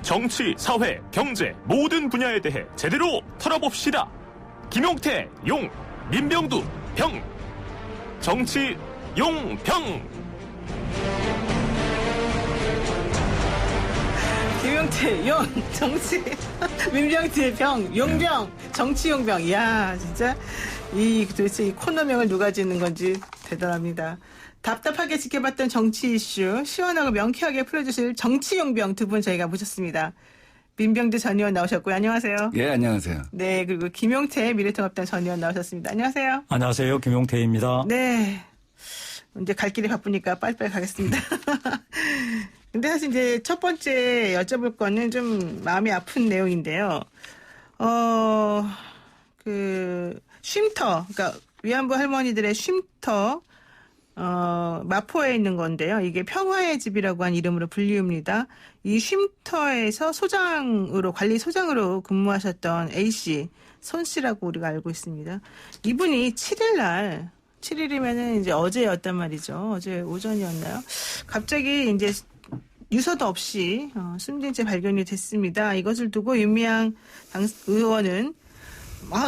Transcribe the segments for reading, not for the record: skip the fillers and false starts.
정치, 사회, 경제 모든 분야에 대해 제대로 털어봅시다. 김용태, 용, 민병두, 병. 정치, 용, 병. 김용태, 용, 정치, 민병태, 병, 용병, 정치, 용병. 이야, 진짜 도대체 이 코너명을 누가 짓는 건지 대단합니다. 답답하게 지켜봤던 정치 이슈 시원하고 명쾌하게 풀어주실 정치 용병 두 분 저희가 모셨습니다. 민병두 전 의원 나오셨고요. 안녕하세요. 예, 안녕하세요. 네, 그리고 김용태 미래통합당 전 의원 나오셨습니다. 안녕하세요. 안녕하세요. 김용태입니다. 네. 이제 갈 길이 바쁘니까 빨리빨리 가겠습니다. 근데 사실 이제 첫 번째 여쭤볼 거는 좀 마음이 아픈 내용인데요. 쉼터, 그러니까 위안부 할머니들의 쉼터, 마포에 있는 건데요. 이게 평화의 집이라고 한 이름으로 불리웁니다. 이 쉼터에서 관리소장으로 근무하셨던 A씨, 손씨라고 우리가 알고 있습니다. 이분이 7일이면은 이제 어제였단 말이죠. 어제 오전이었나요? 갑자기 이제 유서도 없이 숨진 채 발견이 됐습니다. 이것을 두고 윤미향 의원은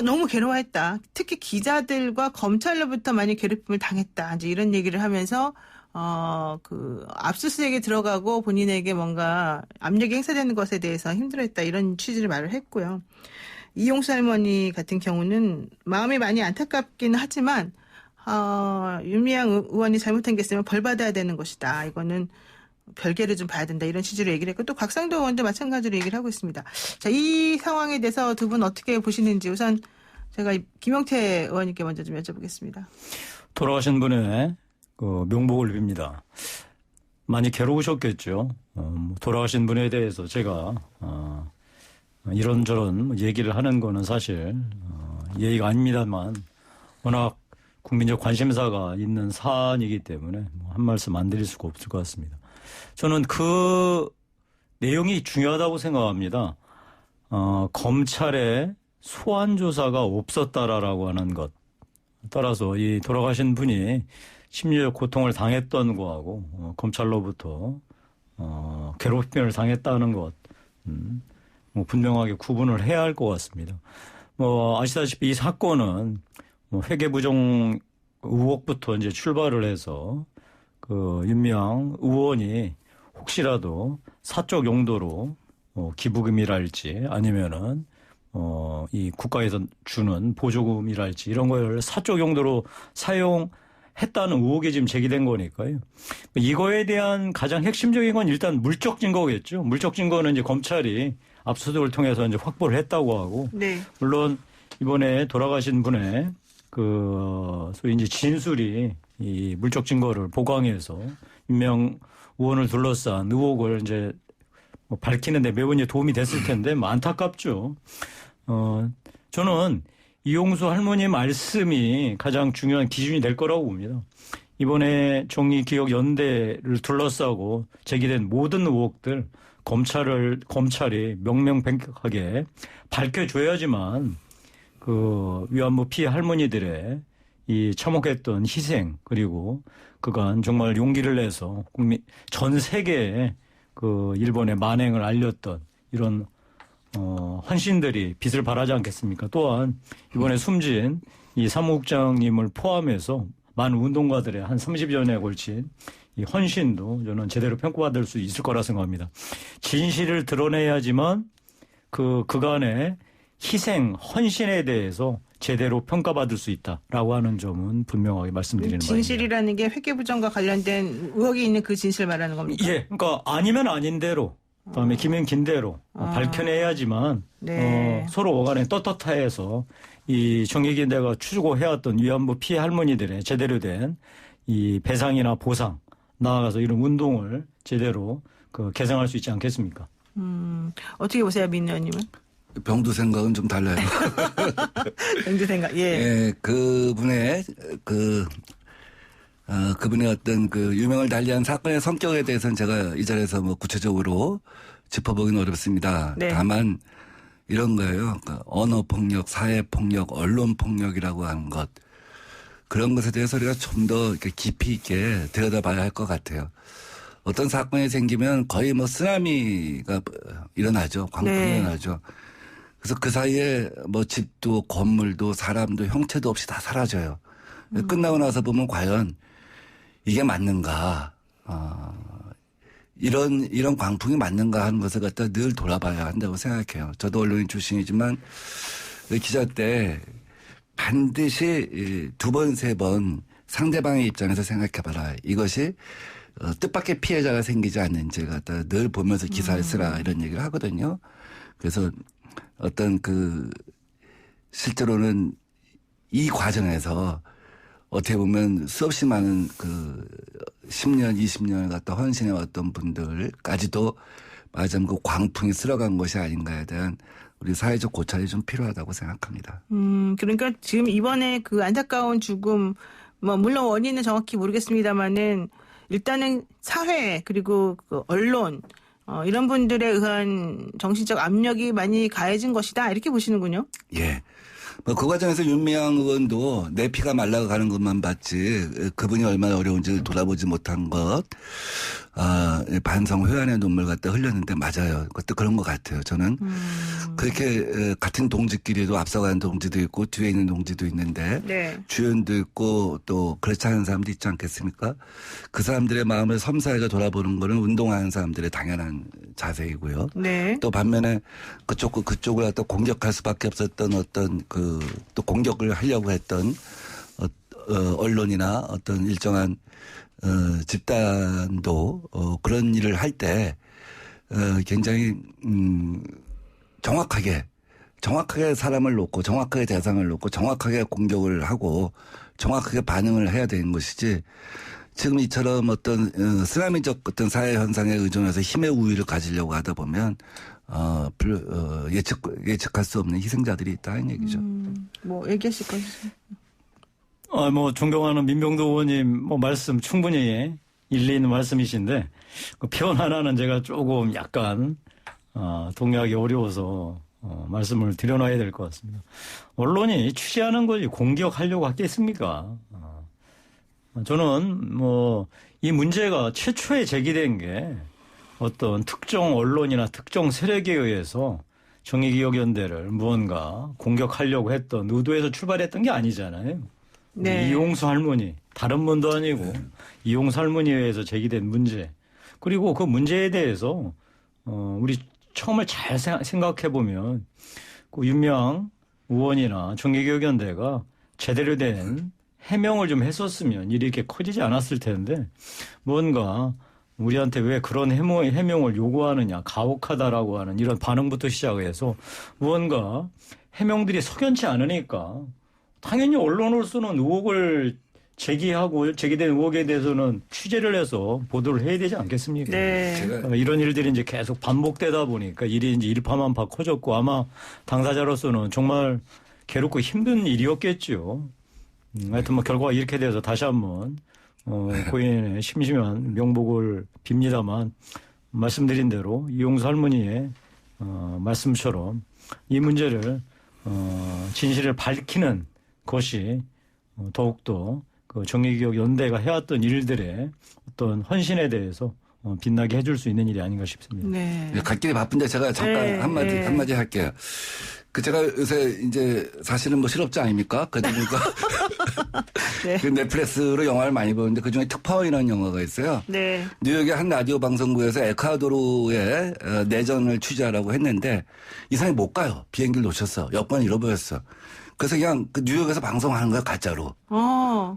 너무 괴로워했다. 특히 기자들과 검찰로부터 많이 괴롭힘을 당했다. 이제 이런 얘기를 하면서 압수수색에 들어가고 본인에게 뭔가 압력이 행사되는 것에 대해서 힘들어했다. 이런 취지를 말을 했고요. 이용수 할머니 같은 경우는 마음이 많이 안타깝긴 하지만 윤미향 의원이 잘못한 게 있으면 벌 받아야 되는 것이다. 이거는 별개로 좀 봐야 된다. 이런 취지로 얘기를 했고 또 곽상도 의원도 마찬가지로 얘기를 하고 있습니다. 자, 이 상황에 대해서 두 분 어떻게 보시는지 우선 제가 김용태 의원님께 먼저 좀 여쭤보겠습니다. 돌아가신 분의 명복을 빕니다. 많이 괴로우셨겠죠. 돌아가신 분에 대해서 제가 이런저런 얘기를 하는 거는 사실 예의가 아닙니다만 워낙 국민적 관심사가 있는 사안이기 때문에 한 말씀 안 드릴 수가 없을 것 같습니다. 저는 그 내용이 중요하다고 생각합니다. 검찰의 소환 조사가 없었다라고 하는 것. 따라서 이 돌아가신 분이 심리적 고통을 당했던 거하고 검찰로부터 괴롭힘을 당했다는 것. 분명하게 구분을 해야 할 것 같습니다. 아시다시피 이 사건은 회계부정 의혹부터 이제 출발을 해서 윤미향 의원이 혹시라도 사적 용도로 기부금이랄지 아니면은 이 국가에서 주는 보조금이랄지 이런 걸 사적 용도로 사용했다는 의혹이 지금 제기된 거니까요. 이거에 대한 가장 핵심적인 건 일단 물적 증거겠죠. 물적 증거는 이제 검찰이 압수수색을 통해서 이제 확보를 했다고 하고, 네. 물론 이번에 돌아가신 분의 소위 이제 진술이 이 물적 증거를 보강해서 윤미향 의원을 둘러싼 의혹을 이제 밝히는데 매번 이제 도움이 됐을 텐데 안타깝죠. 저는 이용수 할머니 말씀이 가장 중요한 기준이 될 거라고 봅니다. 이번에 정의기억연대를 둘러싸고 제기된 모든 의혹들 검찰이 명명백백하게 밝혀줘야지만 위안부 피해 할머니들의 이 참혹했던 희생 그리고 그간 정말 용기를 내서 전 세계에 일본의 만행을 알렸던 이런 헌신들이 빛을 발하지 않겠습니까? 또한 이번에 숨진 이 사무국장님을 포함해서 많은 운동가들의 한 30여 년에 걸친 이 헌신도 저는 제대로 평가받을 수 있을 거라 생각합니다. 진실을 드러내야지만 그간의 희생, 헌신에 대해서 제대로 평가받을 수 있다라고 하는 점은 분명하게 말씀드리는 바입니다. 진실이라는 게 회계부정과 관련된 의혹이 있는 그 진실 말하는 겁니까? 예, 그러니까 아니면 아닌 대로, 그다음에 기면 긴 대로 밝혀내야지만 네. 서로 간에 떳떳해서 이 정의기대가 추구해왔던 위안부 피해 할머니들의 제대로 된 이 배상이나 보상 나아가서 이런 운동을 제대로 개선할 수 있지 않겠습니까? 어떻게 보세요, 민 의원님은? 병두 생각은 좀 달라요. 병두 생각, 예. 예, 그분의 어떤 유명을 달리한 사건의 성격에 대해서는 제가 이 자리에서 구체적으로 짚어보기는 어렵습니다. 네. 다만 이런 거예요. 언어폭력, 사회폭력, 언론폭력이라고 하는 것. 그런 것에 대해서 우리가 좀 더 깊이 있게 들여다봐야 할 것 같아요. 어떤 사건이 생기면 거의 뭐 쓰나미가 일어나죠. 광풍이 네. 일어나죠. 그래서 그 사이에 뭐 집도 건물도 사람도 형체도 없이 다 사라져요. 끝나고 나서 보면 과연 이게 맞는가, 이런 광풍이 맞는가 하는 것을 갖다 늘 돌아봐야 한다고 생각해요. 저도 언론인 출신이지만 기자 때 반드시 2번, 3번 상대방의 입장에서 생각해봐라. 이것이 뜻밖의 피해자가 생기지 않는지 갖다 늘 보면서 기사를 쓰라 이런 얘기를 하거든요. 그래서 어떤 실제로는 이 과정에서 어떻게 보면 수없이 많은 10년, 20년을 갖다 헌신해 왔던 분들까지도 마침 그 광풍이 쓸어간 것이 아닌가에 대한 우리 사회적 고찰이 좀 필요하다고 생각합니다. 그러니까 지금 이번에 그 안타까운 죽음, 뭐 물론 원인은 정확히 모르겠습니다만은 일단은 사회 그리고 그 언론 이런 분들에 의한 정신적 압력이 많이 가해진 것이다 이렇게 보시는군요. 예. 뭐 그 과정에서 윤미향 의원도 내 피가 말라가는 것만 봤지 그분이 얼마나 어려운지 돌아보지 못한 것, 반성 회한의 눈물 갖다 흘렸는데 맞아요. 그것도 그런 것 같아요. 저는 그렇게 같은 동지끼리도 앞서가는 동지도 있고 뒤에 있는 동지도 있는데 네. 주연도 있고 또 그렇지 않은 사람도 있지 않겠습니까? 그 사람들의 마음을 섬세하게 돌아보는 거는 운동하는 사람들의 당연한 자세이고요. 네. 또 반면에 그쪽을 갖다 공격할 수밖에 없었던 어떤 또 공격을 하려고 했던 언론이나 어떤 일정한 집단도 그런 일을 할 때 굉장히 정확하게 사람을 놓고 정확하게 대상을 놓고 정확하게 공격을 하고 정확하게 반응을 해야 되는 것이지 지금 이처럼 어떤 쓰나미적 어떤 사회 현상에 의존해서 힘의 우위를 가지려고 하다 보면 예측할 수 없는 희생자들이 있다는 얘기죠. 뭐 얘기하실 거 있어요? 뭐 존경하는 민병두 의원님 말씀 충분히 일리 있는 말씀이신데 그 표현 하나는 제가 조금 약간 동의하기 어려워서 말씀을 드려놔야 될 것 같습니다. 언론이 취재하는 거지 공격하려고 하겠습니까? 저는 이 문제가 최초에 제기된 게 어떤 특정 언론이나 특정 세력에 의해서 정의기억연대를 무언가 공격하려고 했던 의도에서 출발했던 게 아니잖아요. 네. 이용수 할머니, 다른 분도 아니고 이용수 할머니에 의해서 제기된 문제. 그리고 그 문제에 대해서 우리 처음에 잘 생각해 보면 그 윤미향 의원이나 정의기억연대가 제대로 된 해명을 좀 했었으면 일이 이렇게 커지지 않았을 텐데 뭔가 우리한테 왜 그런 해명을 요구하느냐, 가혹하다라고 하는 이런 반응부터 시작해서 무언가 해명들이 석연치 않으니까 당연히 언론으로서는 의혹을 제기된 의혹에 대해서는 취재를 해서 보도를 해야 되지 않겠습니까? 네. 이런 일들이 이제 계속 반복되다 보니까 일이 이제 일파만파 커졌고 아마 당사자로서는 정말 괴롭고 힘든 일이었겠죠. 하여튼 결과가 이렇게 돼서 다시 한번 고인의 심심한 명복을 빕니다만 말씀드린 대로 이용수 할머니의 말씀처럼 이 문제를 진실을 밝히는 것이 더욱더 그 정의기억연대가 해왔던 일들의 어떤 헌신에 대해서 빛나게 해줄 수 있는 일이 아닌가 싶습니다. 네. 갈 길이 바쁜데 제가 잠깐 한마디 할게요. 제가 요새 이제 사실은 실업자 아닙니까? 그러니까 네. 그 넷플릭스로 영화를 많이 보는데 그중에 특파원이라는 영화가 있어요. 네. 뉴욕의 한 라디오 방송국에서 에콰도르의 내전을 취재하라고 했는데 이 사람이 못 가요. 비행기를 놓쳤어. 여권을 잃어버렸어. 그래서 그냥 뉴욕에서 방송하는 거야, 가짜로.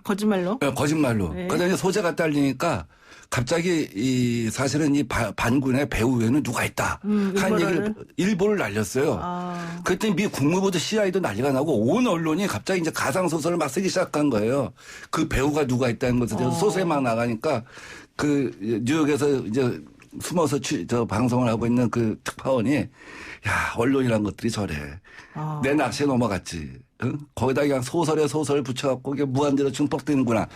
거짓말로? 네, 거짓말로. 네. 그러다 이제 소재가 딸리니까 갑자기 사실은 이 반군의 배후 외에는 누가 있다. 한 얘기를 일보를 날렸어요. 그랬더니 미 국무부도 CIA도 난리가 나고 온 언론이 갑자기 이제 가상소설을 막 쓰기 시작한 거예요. 그 배우가 누가 있다는 것에 대해서 소설이 막 나가니까 뉴욕에서 이제 숨어서 방송을 하고 있는 그 특파원이 야, 언론이란 것들이 저래. 내 낚시에 넘어갔지. 거기다 그냥 소설에 소설 붙여갖고 이게 무한대로 증폭되는구나.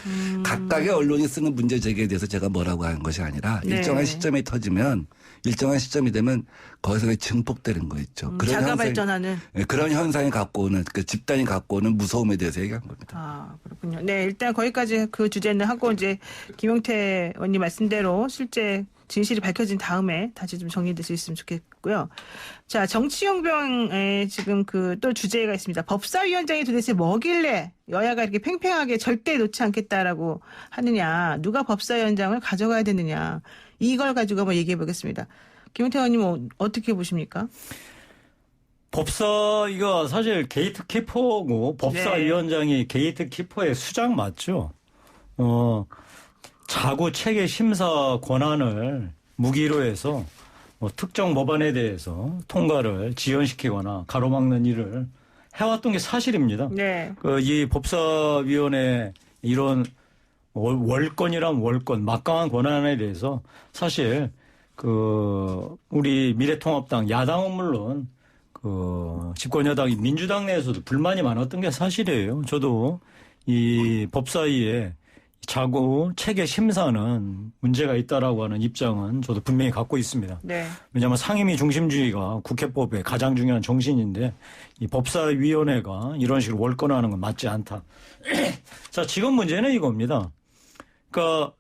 각각의 언론이 쓰는 문제 제기에 대해서 제가 뭐라고 하는 것이 아니라 네. 일정한 시점이 터지면 일정한 시점이 되면 거기서 증폭되는 거 있죠. 자가 발전하는. 그런 현상이 갖고 오는 그 집단이 갖고 오는 무서움에 대해서 얘기한 겁니다. 아, 그렇군요. 네, 일단 거기까지 그 주제는 하고 이제 김용태 의원님 말씀대로 실제 진실이 밝혀진 다음에 다시 좀 정리될 수 있으면 좋겠고요. 자, 정치용병에 지금 그 또 주제가 있습니다. 법사위원장이 도대체 뭐길래 여야가 이렇게 팽팽하게 절대 놓지 않겠다라고 하느냐. 누가 법사위원장을 가져가야 되느냐. 이걸 가지고 한번 얘기해 보겠습니다. 김용태 의원님 어떻게 보십니까? 법사위가 사실 게이트키퍼고 법사위원장이 게이트키퍼의 수장 맞죠? 자구 체계 심사 권한을 무기로 해서 특정 법안에 대해서 통과를 지연시키거나 가로막는 일을 해왔던 게 사실입니다. 네. 이 법사위원회 이런 월권이란 월권, 막강한 권한에 대해서 사실 우리 미래통합당 야당은 물론 집권 여당이 민주당 내에서도 불만이 많았던 게 사실이에요. 저도 이 법사위에 자구 체계 심사는 문제가 있다라고 하는 입장은 저도 분명히 갖고 있습니다. 네. 왜냐하면 상임위 중심주의가 국회법의 가장 중요한 정신인데 이 법사위원회가 이런 식으로 월권화하는 건 맞지 않다. 자, 지금 문제는 이겁니다. 그러니까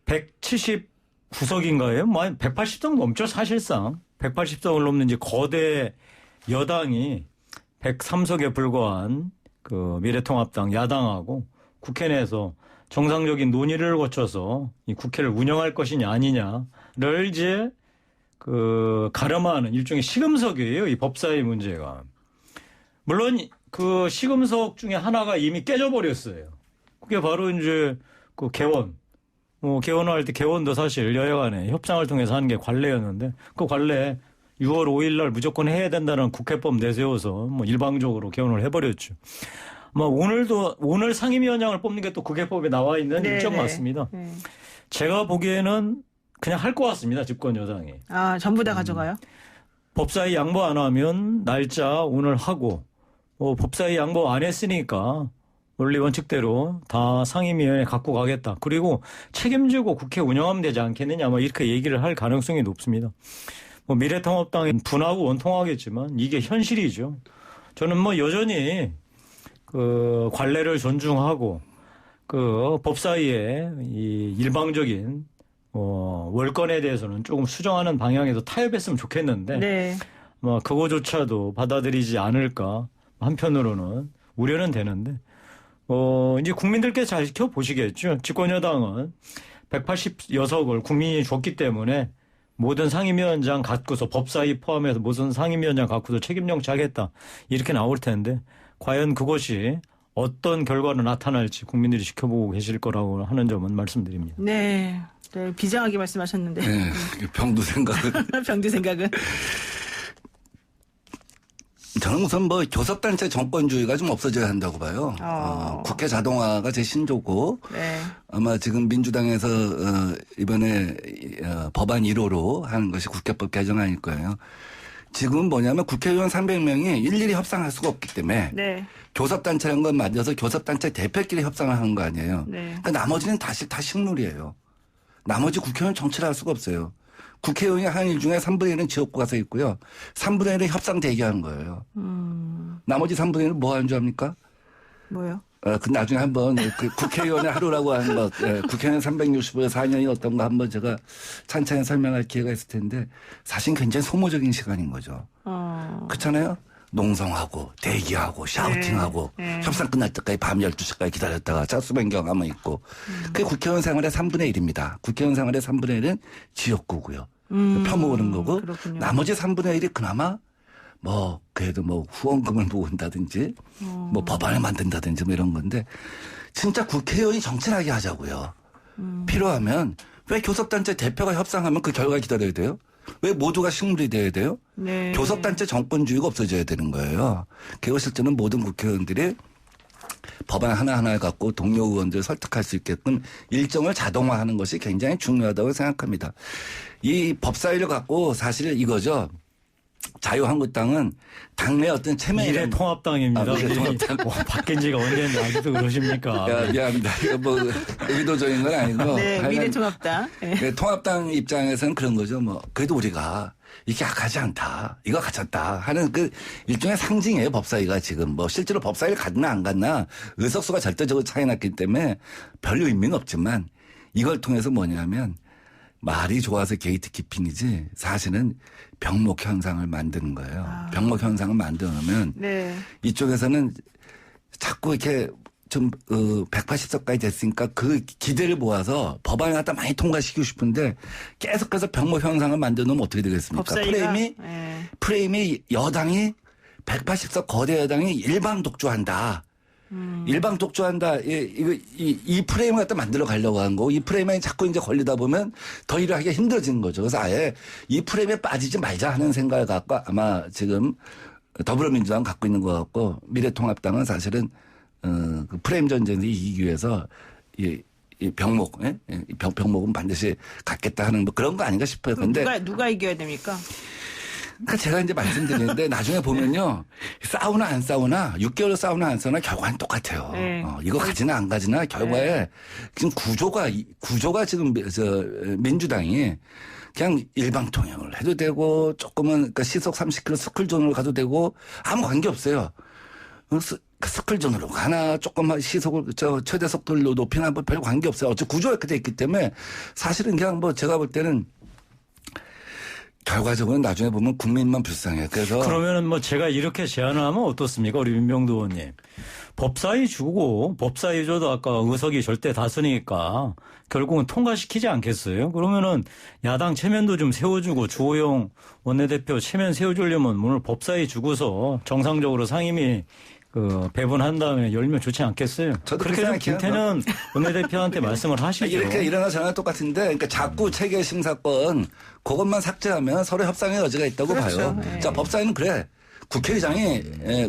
179석인가요? 180석 넘죠, 사실상. 180석을 넘는 이제 거대 여당이 103석에 불과한 미래통합당 야당하고 국회 내에서 정상적인 논의를 거쳐서 이 국회를 운영할 것이냐 아니냐를 이제 가름하는 일종의 시금석이에요. 이 법사위 문제가. 물론 그 시금석 중에 하나가 이미 깨져버렸어요. 그게 바로 이제 개원. 개원할 때 개원도 사실 여야 간에 협상을 통해서 하는 게 관례였는데 그 관례 6월 5일 날 무조건 해야 된다는 국회법 내세워서 일방적으로 개원을 해버렸죠. 오늘 상임위원장을 뽑는 게 또 국회법에 나와 있는 일정 맞습니다. 제가 보기에는 그냥 할 것 같습니다. 집권 여당이. 아, 전부 다 가져가요? 법사위 양보 안 하면 날짜 오늘 하고 법사위 양보 안 했으니까 원리 원칙대로 다 상임위원회 갖고 가겠다. 그리고 책임지고 국회 운영하면 되지 않겠느냐 이렇게 얘기를 할 가능성이 높습니다. 미래통합당은 분하고 원통하겠지만 이게 현실이죠. 저는 여전히 관례를 존중하고 법사위의 이 일방적인 월권에 대해서는 조금 수정하는 방향에서 타협했으면 좋겠는데 네. 그거조차도 받아들이지 않을까 한편으로는 우려는 되는데 이제 국민들께 잘 지켜보시겠죠. 집권 여당은 180여석을 국민이 줬기 때문에 모든 상임위원장 갖고서 법사위 포함해서 모든 상임위원장 갖고서 책임 정치하겠다 이렇게 나올 텐데 과연 그것이 어떤 결과로 나타날지 국민들이 지켜보고 계실 거라고 하는 점은 말씀드립니다. 네. 네, 비장하게 말씀하셨는데. 네, 병두 생각은. 병두 생각은. 저는 우선 교섭단체 정권주의가 좀 없어져야 한다고 봐요. 국회 자동화가 제 신조고 네. 아마 지금 민주당에서 이번에 법안 1호로 하는 것이 국회법 개정안일 거예요. 지금 뭐냐면 국회의원 300명이 일일이 협상할 수가 없기 때문에 네. 교섭단체라는 건 만들어서 교섭단체 대표끼리 협상을 하는 거 아니에요. 네. 그러니까 나머지는 다 식물이에요. 나머지 국회의원 정치를 할 수가 없어요. 국회의원이 하는 일 중에 3분의 1은 지역구 가서 있고요. 3분의 1은 협상 대기하는 거예요. 나머지 3분의 1은 뭐 하는 줄 압니까? 뭐요? 그 나중에 한번 국회의원의 하루라고 하는 것, 국회의원 365에 4년이 어떤가 한번 제가 찬찬히 설명할 기회가 있을 텐데 사실 굉장히 소모적인 시간인 거죠. 그렇잖아요? 농성하고 대기하고 샤우팅하고 협상 끝날 때까지 밤 12시까지 기다렸다가 짝수 변경하면 있고 그게 국회의원 생활의 3분의 1입니다. 국회의원 생활의 3분의 1은 지역구고요. 펴모으는 거고 그렇군요. 나머지 3분의 1이 그나마 그래도 후원금을 모은다든지 법안을 만든다든지 이런 건데 진짜 국회의원이 정치하게 하자고요. 필요하면 왜 교섭단체 대표가 협상하면 그 결과 기다려야 돼요? 왜 모두가 식물이 돼야 돼요? 네. 교섭단체 정권주의가 없어져야 되는 거예요. 그리고 실제는 모든 국회의원들이 법안 하나하나를 갖고 동료 의원들을 설득할 수 있게끔 일정을 자동화하는 것이 굉장히 중요하다고 생각합니다. 이 법사위를 갖고 사실 이거죠. 자유한국당은 당내 어떤 체면 미래통합당입니다. 미래통합당. 바뀐 지가 언제인지 아직도 그러십니까? 야, 미안합니다. 이거 뭐 의도적인 건 아니고. 네, 미래통합당. 네, 통합당 입장에서는 그런 거죠. 뭐 그래도 우리가 이게 약하지 않다. 이거 갖췄다 하는 그 일종의 상징이에요. 법사위가 지금 뭐 실제로 법사위를 갔나 안 갔나 의석수가 절대적으로 차이 났기 때문에 별 의미는 없지만 이걸 통해서 뭐냐면 말이 좋아서 게이트키핑이지 사실은 병목 현상을 만드는 거예요. 병목 현상을 만들어 놓으면 네. 이쪽에서는 자꾸 이렇게 좀 180석까지 됐으니까 그 기대를 모아서 법안을 갖다 많이 통과시키고 싶은데 계속해서 병목 현상을 만들어 놓으면 어떻게 되겠습니까? 법사위가? 프레임이 여당이 180석 거대 여당이 일방 독주한다. 일방 독주한다. 이 프레임을 갖다 만들어 가려고 한 거고 이 프레임에 자꾸 이제 걸리다 보면 더 일을 하기가 힘들어지는 거죠. 그래서 아예 이 프레임에 빠지지 말자 하는 생각을 갖고 아마 지금 더불어민주당은 갖고 있는 것 같고 미래통합당은 사실은 그 프레임 전쟁을 이기기 위해서 이 병목, 병목은 반드시 갖겠다 하는 뭐 그런 거 아닌가 싶어요. 근데 누가 이겨야 됩니까? 그러니까 제가 이제 말씀드리는데 나중에 보면요. 싸우나 안 싸우나 6개월 싸우나 안 싸우나 결과는 똑같아요. 네. 이거 가지나 안 가지나 결과에 지금 구조가 지금 민주당이 그냥 일방 통행을 해도 되고 조금은 그러니까 시속 30km 스쿨존으로 가도 되고 아무 관계 없어요. 스쿨존으로 가나 조금만 시속을 최대 속도를 높이나 뭐 별 관계 없어요. 어차피 구조가 그렇게 돼 있기 때문에 사실은 그냥 뭐 제가 볼 때는 결과적으로 나중에 보면 국민만 불쌍해요. 그래서 그러면은 뭐 제가 이렇게 제안을 하면 어떻습니까? 우리 민병두 의원님. 법사위 주고 법사위 줘도 아까 의석이 절대 다수니까 결국은 통과시키지 않겠어요? 그러면은 야당 체면도 좀 세워주고 주호영 원내대표 체면 세워주려면 오늘 법사위 주고서 정상적으로 상임위 배분한 다음에 열면 좋지 않겠어요? 저도 그렇게 좀 김태년 원내대표한테 말씀을 하시죠. 이렇게 일어나 저나 똑같은데, 그러니까 자꾸 체계 심사권 그것만 삭제하면 서로 협상의 여지가 있다고 그렇죠. 봐요. 네. 자, 법사위는 그래. 국회의장이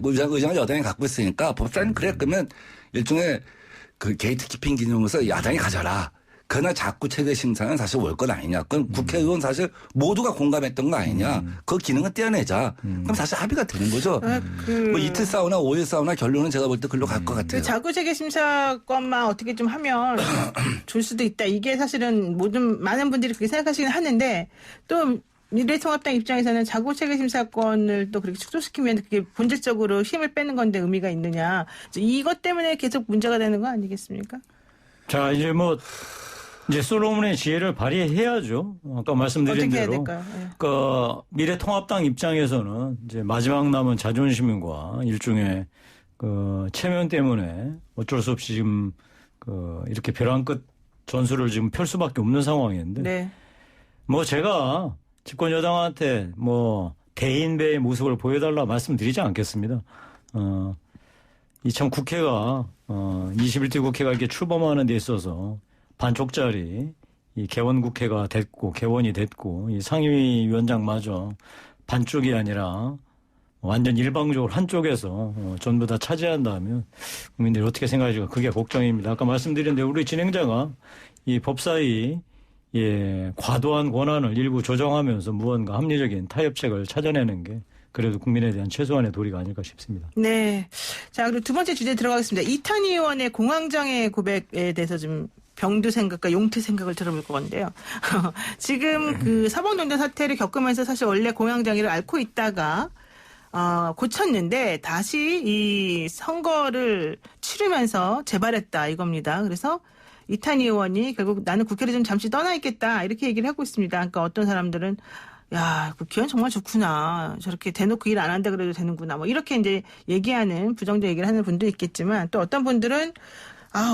의장을 여당이 갖고 있으니까 법사위는 그래. 그러면 일종의 그 게이트키핑 기념으로서 야당이 가져라. 그러나 자꾸 체계 심사는 사실 올 건 아니냐. 그건 국회의원 사실 모두가 공감했던 거 아니냐. 그 기능은 떼어내자. 그럼 사실 합의가 되는 거죠. 뭐 이틀 싸우나 5일 싸우나 결론은 제가 볼 때 글로 갈 것 같아요. 그 자구체계 심사권만 어떻게 좀 하면 줄 수도 있다. 이게 사실은 많은 분들이 그렇게 생각하시긴 하는데 또 미래통합당 입장에서는 자구체계 심사권을 또 그렇게 축소시키면 그게 본질적으로 힘을 빼는 건데 의미가 있느냐. 이것 때문에 계속 문제가 되는 거 아니겠습니까? 자, 이제 솔로몬의 지혜를 발휘해야죠. 아까 말씀드린 어떻게 해야 대로. 될까요? 네. 그 미래통합당 입장에서는 이제 마지막 남은 자존심과 일종의 그 체면 때문에 어쩔 수 없이 지금 이렇게 벼랑 끝 전술을 지금 펼 수밖에 없는 상황인데. 네. 뭐 제가 집권 여당한테 뭐 대인배의 모습을 보여달라 말씀드리지 않겠습니다. 이참 국회가 21대 국회가 이렇게 출범하는 데 있어서 반쪽짜리 이 개원 국회가 됐고 개원이 됐고 이 상임위원장마저 반쪽이 아니라 완전 일방적으로 한쪽에서 전부 다 차지한다면 국민들이 어떻게 생각하실까 그게 걱정입니다. 아까 말씀드린 대로 우리 진행자가 이 법사위 과도한 권한을 일부 조정하면서 무언가 합리적인 타협책을 찾아내는 게 그래도 국민에 대한 최소한의 도리가 아닐까 싶습니다. 네. 자, 그리고 두 번째 주제 들어가겠습니다. 이탄희 의원의 공황장애 고백에 대해서 좀 병두 생각과 용태 생각을 들어볼 건데요. 지금 그 사법농단 사태를 겪으면서 사실 원래 공황장애를 앓고 있다가 고쳤는데 다시 이 선거를 치르면서 재발했다 이겁니다. 그래서 이탄희 의원이 결국 나는 국회를 좀 잠시 떠나 있겠다 이렇게 얘기를 하고 있습니다. 그러니까 어떤 사람들은 야, 국회의원 정말 좋구나. 저렇게 대놓고 일 안 한다 그래도 되는구나. 뭐 이렇게 이제 얘기하는 부정적 얘기를 하는 분도 있겠지만 또 어떤 분들은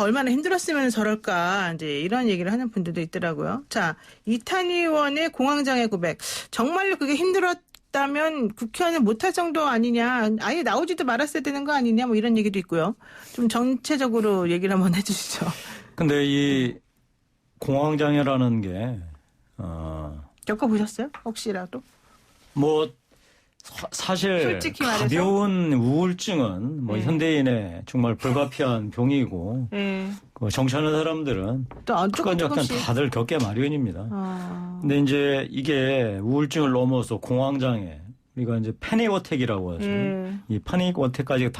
얼마나 힘들었으면 저럴까 이제 이런 얘기를 하는 분들도 있더라고요. 자, 이탄희 의원의 공황장애 고백. 정말로 그게 힘들었다면 국회의원을 못할 정도 아니냐. 아예 나오지도 말았어야 되는 거 아니냐. 뭐 이런 얘기도 있고요. 좀 전체적으로 얘기를 한번 해주시죠. 근데 이 공황장애라는 게 겪어보셨어요? 혹시라도? 뭐 사실 솔직히 말해서? 가벼운 우울증은 뭐 현대인의 정말 불가피한 병이고 정치하는 사람들은 또 조금씩 다들 겪게 마련입니다. 근데 이제 이게 우울증을 넘어서 공황장애 우리가 이제 패닉 어택이라고 하죠. 이 패닉 어택까지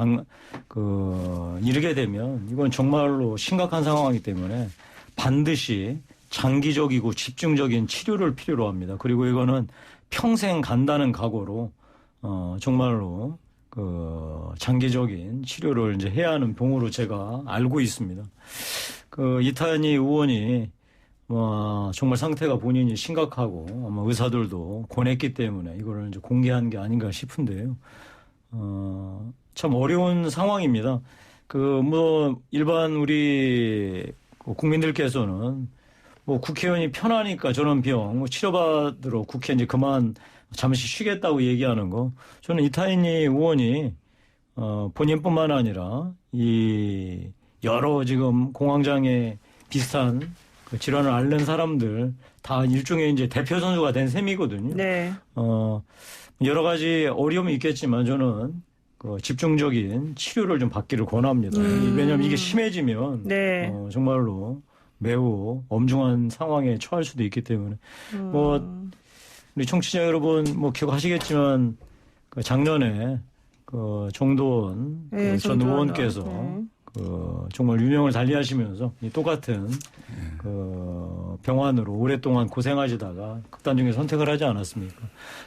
이르게 되면 이건 정말로 심각한 상황이기 때문에 반드시 장기적이고 집중적인 치료를 필요로 합니다. 그리고 이거는 평생 간다는 각오로 정말로 장기적인 치료를 이제 해야 하는 병으로 제가 알고 있습니다. 이탄희 의원이 정말 상태가 본인이 심각하고 아마 의사들도 권했기 때문에 이거를 이제 공개한 게 아닌가 싶은데요. 참 어려운 상황입니다. 일반 우리 국민들께서는 국회의원이 편하니까 저런 병 치료받으러 국회 이제 그만 잠시 쉬겠다고 얘기하는 거. 저는 이탄희 의원이 본인뿐만 아니라 이 여러 지금 공황장애 비슷한 질환을 앓는 사람들 다 일종의 이제 대표 선수가 된 셈이거든요. 네. 여러 가지 어려움이 있겠지만 저는 집중적인 치료를 좀 받기를 권합니다. 왜냐하면 이게 심해지면 네. 정말로 매우 엄중한 상황에 처할 수도 있기 때문에 우리 청취자 여러분 기억하시겠지만 작년에 정도원 네, 전 의원께서 정말 유명을 달리하시면서 이 똑같은 병환으로 오랫동안 고생하시다가 극단적인 선택을 하지 않았습니까?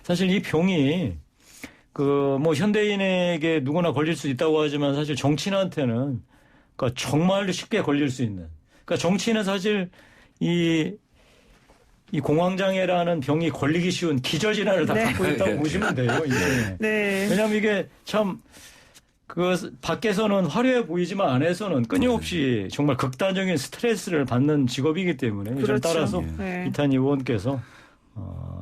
사실 이 병이 현대인에게 누구나 걸릴 수 있다고 하지만 사실 정치인한테는 정말로 쉽게 걸릴 수 있는. 정치인은 사실 이 공황장애라는 병이 걸리기 쉬운 기저질환을 다 갖고 있다고 보시면 돼요. 이게. 네. 왜냐하면 이게 참 밖에서는 화려해 보이지만 안에서는 끊임없이 정말 극단적인 스트레스를 받는 직업이기 때문에 그렇죠. 따라서 네. 이탄희 의원께서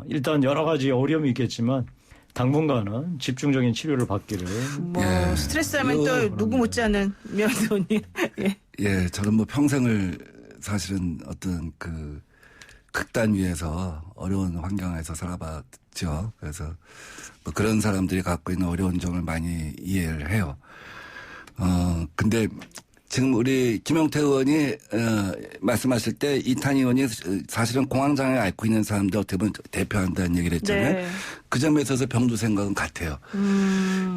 일단 여러 가지 어려움이 있겠지만 당분간은 집중적인 치료를 받기를. 스트레스 하면 또 누구 못지않은 면도니. 예, 저는 평생을 사실은 어떤 극단 위에서 어려운 환경에서 살아봤죠. 그래서 그런 사람들이 갖고 있는 어려운 점을 많이 이해를 해요. 근데 지금 우리 김용태 의원이 말씀하실 때 이탄희 의원이 사실은 공황장애 앓고 있는 사람들 어떻게 보면 대표한다는 얘기를 했잖아요. 네. 그 점에 있어서 병도 생각은 같아요.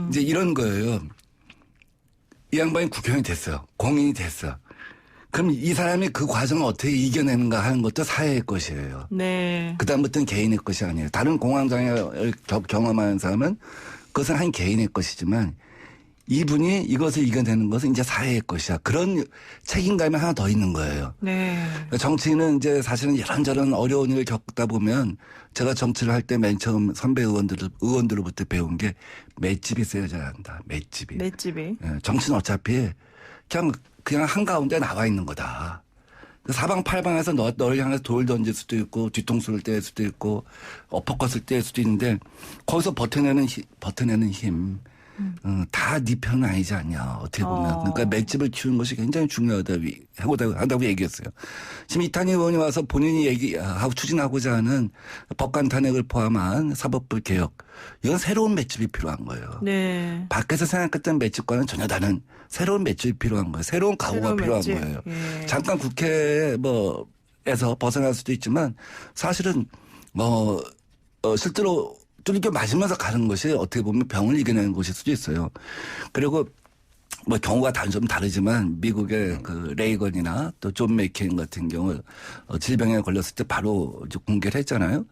이제 이런 거예요. 이 양반이 국회의원이 됐어요. 공인이 됐어. 그럼 이 사람이 그 과정을 어떻게 이겨내는가 하는 것도 사회의 것이에요. 네. 그다음부터는 개인의 것이 아니에요. 다른 공황장애를 경험하는 사람은 그것은 한 개인의 것이지만 이분이 이것을 이겨내는 것은 이제 사회의 것이야. 그런 책임감이 하나 더 있는 거예요. 네. 정치인은 이제 사실은 이런저런 어려운 일을 겪다 보면 제가 정치를 할 때 맨 처음 선배 의원들로부터 배운 게 맷집이 있어야 한다. 맷집이. 정치는 어차피 그냥 한가운데 나와 있는 거다. 사방팔방에서 너를 향해서 돌 던질 수도 있고 뒤통수를 뗄 수도 있고 어퍼컷을 뗄 수도 있는데 거기서 버텨내는 힘 다 네 편은 아니지 않냐 어떻게 보면. 그러니까 맷집을 키우는 것이 굉장히 중요하다고 얘기했어요. 지금 이탄희 의원이 와서 본인이 얘기하고 추진하고자 하는 법관 탄핵을 포함한 사법부 개혁 이건 새로운 맷집이 필요한 거예요. 네. 밖에서 생각했던 맷집과는 전혀 다른 새로운 맷집이 필요한 거예요. 새로운 각오가 필요한 거예요. 예. 잠깐 국회에서 벗어날 수도 있지만 사실은 실제로 뚫겨 맞으면서 가는 것이 어떻게 보면 병을 이겨내는 것일 수도 있어요. 그리고 경우가 좀 다르지만 미국의 레이건이나 또 존 맥케인 같은 경우 질병에 걸렸을 때 바로 공개를 했잖아요.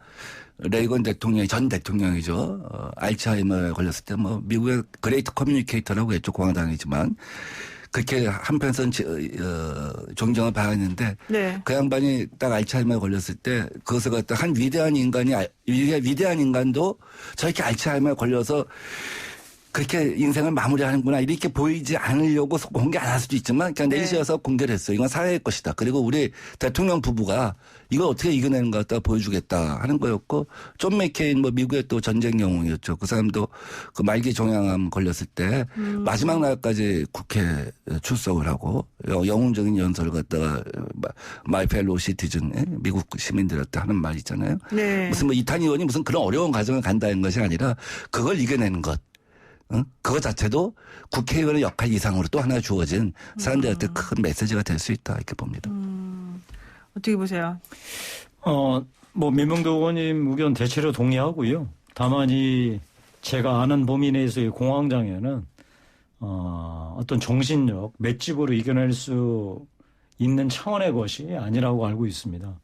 레이건 전 대통령이죠. 알츠하이머에 걸렸을 때 미국의 그레이트 커뮤니케이터라고 했죠. 공화당이지만. 그렇게 한편선 존경을 받았는데 네. 그 양반이 딱 알츠하이머에 걸렸을 때 그것을 갖다 한 위대한 인간도 저렇게 알츠하이머에 걸려서 그렇게 인생을 마무리하는구나 이렇게 보이지 않으려고 공개 안 할 수도 있지만 그냥 내리셔서 공개를 했어요. 이건 사회의 것이다. 그리고 우리 대통령 부부가 이걸 어떻게 이겨내는가 갖다 보여주겠다 하는 거였고 존 맥케인 미국의 또 전쟁 영웅이었죠. 그 사람도 그 말기 종양암 걸렸을 때 마지막 날까지 국회 출석을 하고 영웅적인 연설을 갖다가 마이 펠로 시티즌 미국 시민들한테 하는 말 있잖아요. 네. 무슨 이탄희 의원이 무슨 그런 어려운 과정을 간다는 것이 아니라 그걸 이겨내는 것. 그것 자체도 국회의원의 역할 이상으로 또 하나 주어진 사람들한테 큰 메시지가 될 수 있다 이렇게 봅니다. 어떻게 보세요? 민명도 의원님 의견 대체로 동의하고요. 다만 제가 아는 범위 내에서의 공황장애는 어떤 정신력, 맷집으로 이겨낼 수 있는 차원의 것이 아니라고 알고 있습니다.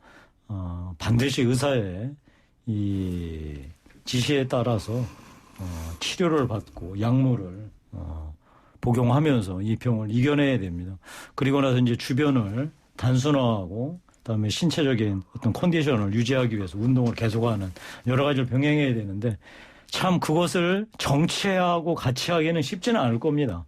반드시 의사의 이 지시에 따라서 치료를 받고 약물을 복용하면서 이 병을 이겨내야 됩니다. 그리고 나서 이제 주변을 단순화하고 그다음에 신체적인 어떤 컨디션을 유지하기 위해서 운동을 계속하는 여러 가지를 병행해야 되는데 참 그것을 정치하고 같이 하기는 쉽지는 않을 겁니다.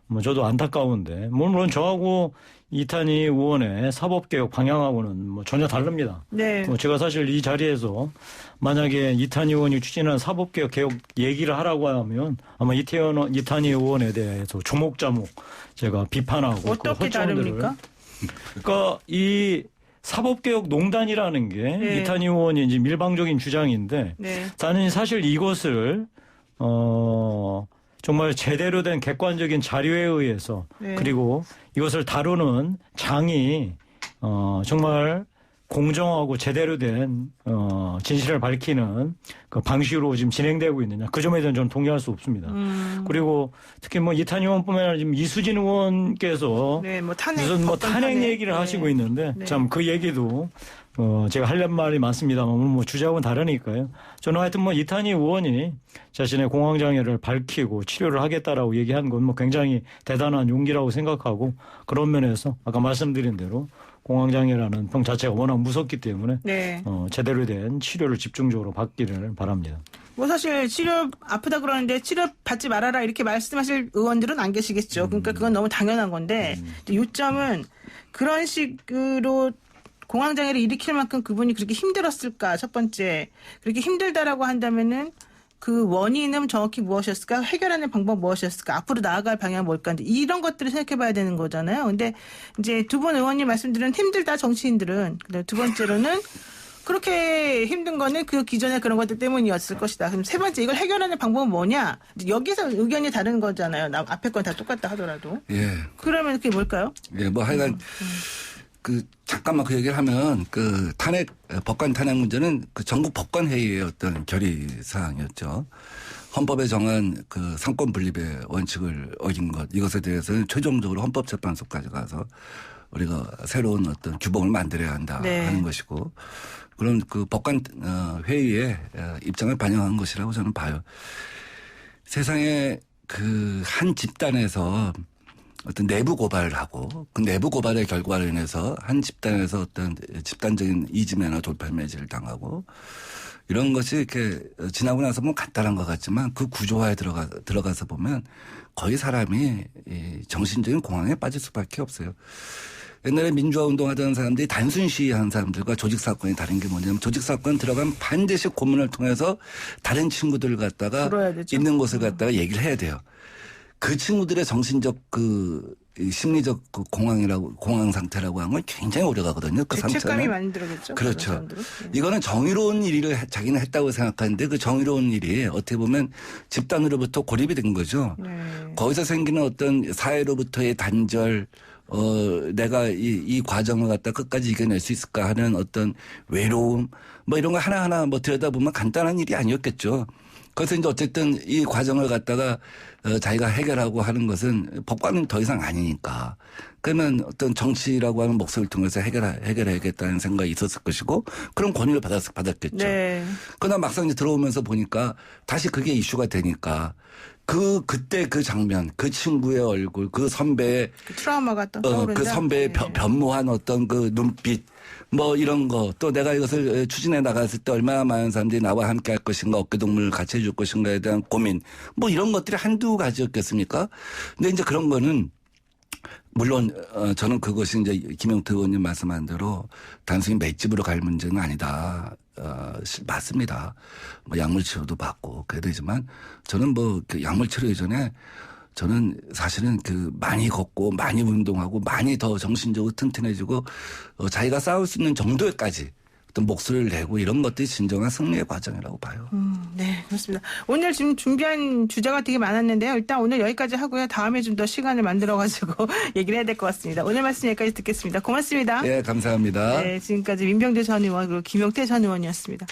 뭐 저도 안타까운데 물론 저하고 이탄희 의원의 사법개혁 방향하고는 뭐 전혀 다릅니다. 네. 제가 사실 이 자리에서 만약에 이탄희 의원이 추진한 사법개혁 얘기를 하라고 하면 아마 이탄희 의원에 대해서 조목자목 제가 비판하고 어떻게 다릅니까? 그러니까 이 사법개혁 농단이라는 게 네. 이탄희 의원이 이제 일방적인 주장인데 네. 저는 사실 이것을 정말 제대로 된 객관적인 자료에 의해서 네. 그리고 이것을 다루는 장이 정말 공정하고 제대로 된 진실을 밝히는 그 방식으로 지금 진행되고 있느냐 그 점에 대해서는 저는 동의할 수 없습니다. 그리고 특히 뭐 이탄희 의원뿐만 아니라 지금 이수진 의원께서 네, 뭐 무슨 뭐 탄핵 얘기를 네. 하시고 있는데 네. 참 그 얘기도 제가 하려는 말이 많습니다만 뭐 주제하고는 다르니까요. 저는 하여튼 뭐 이탄희 의원이 자신의 공황장애를 밝히고 치료를 하겠다라고 얘기한 건 뭐 굉장히 대단한 용기라고 생각하고 그런 면에서 아까 말씀드린 대로 공황장애라는 병 자체가 워낙 무섭기 때문에 네. 제대로 된 치료를 집중적으로 받기를 바랍니다. 뭐 사실 치료 아프다 그러는데 치료 받지 말아라 이렇게 말씀하실 의원들은 안 계시겠죠. 그러니까 그건 너무 당연한 건데 요점은 그런 식으로 공황장애를 일으킬 만큼 그분이 그렇게 힘들었을까 첫 번째 그렇게 힘들다라고 한다면은 그 원인은 정확히 무엇이었을까? 해결하는 방법 무엇이었을까? 앞으로 나아갈 방향은 뭘까? 이런 것들을 생각해 봐야 되는 거잖아요. 근데 이제 두 분 의원님 말씀드린 힘들다 정치인들은. 두 번째로는 그렇게 힘든 거는 그 기존의 그런 것들 때문이었을 것이다. 그럼 세 번째 이걸 해결하는 방법은 뭐냐? 여기서 의견이 다른 거잖아요. 앞에 건 다 똑같다 하더라도. 예. 그러면 그게 뭘까요? 예, 뭐 하여간 잠깐만 그 얘기를 하면 법관 탄핵 문제는 그 전국 법관 회의의 어떤 결의 사항이었죠. 헌법에 정한 그 상권 분립의 원칙을 어긴 것 이것에 대해서는 최종적으로 헌법재판소까지 가서 우리가 새로운 어떤 규범을 만들어야 한다 네. 하는 것이고 그런 그 법관 회의의 입장을 반영한 것이라고 저는 봐요. 세상에 그 한 집단에서 어떤 내부 고발을 하고 그 내부 고발의 결과로 인해서 한 집단에서 어떤 집단적인 이지매나 돌팔매질을 당하고 이런 것이 이렇게 지나고 나서 보면 간단한 것 같지만 그 구조화에 들어가서 보면 거의 사람이 정신적인 공황에 빠질 수밖에 없어요. 옛날에 민주화 운동하던 사람들이 단순 시위한 사람들과 조직사건이 다른 게 뭐냐면 조직사건 들어가면 반드시 고문을 통해서 다른 친구들을 갖다가 있는 곳을 갖다가 얘기를 해야 돼요. 그 친구들의 정신적 심리적 공황 상태라고 하는 건 굉장히 오래 가거든요. 그 상태는. 죄책감이 많이 들어겠죠. 그렇죠. 이거는 정의로운 일을 자기는 했다고 생각하는데 그 정의로운 일이 어떻게 보면 집단으로부터 고립이 된 거죠. 네. 거기서 생기는 어떤 사회로부터의 단절, 내가 이 과정을 갖다 끝까지 이겨낼 수 있을까 하는 어떤 외로움, 뭐 이런 거 하나하나 뭐 들여다보면 간단한 일이 아니었겠죠. 그래서 이제 어쨌든 이 과정을 갖다가 자기가 해결하고 하는 것은 법관은 더 이상 아니니까. 그러면 어떤 정치라고 하는 목소리를 통해서 해결해야겠다는 생각이 있었을 것이고 그런 권유를 받았겠죠. 네. 그러나 막상 이제 들어오면서 보니까 다시 그게 이슈가 되니까 그때 그 장면, 그 친구의 얼굴, 그 선배의 그 트라우마가 또 떠오른다. 그 선배의 네. 변모한 어떤 그 눈빛 뭐 이런 거 또 내가 이것을 추진해 나갔을 때 얼마나 많은 사람들이 나와 함께 할 것인가 어깨동무를 같이 해줄 것인가에 대한 고민 뭐 이런 것들이 한두 가지였겠습니까? 근데 이제 그런 거는 물론 저는 그것이 이제 김영태 의원님 말씀한 대로 단순히 맷집으로 갈 문제는 아니다. 맞습니다. 뭐 약물 치료도 받고 그래야 되지만 저는 뭐 약물 치료 이전에 저는 사실은 많이 걷고 많이 운동하고 많이 더 정신적으로 튼튼해지고 자기가 싸울 수 있는 정도까지 어떤 목소리를 내고 이런 것들이 진정한 승리의 과정이라고 봐요. 네, 그렇습니다. 오늘 지금 준비한 주제가 되게 많았는데요. 일단 오늘 여기까지 하고요. 다음에 좀 더 시간을 만들어가지고 얘기를 해야 될 것 같습니다. 오늘 말씀 여기까지 듣겠습니다. 고맙습니다. 네, 감사합니다. 네, 지금까지 민병대 전 의원 그리고 김용태 전 의원이었습니다.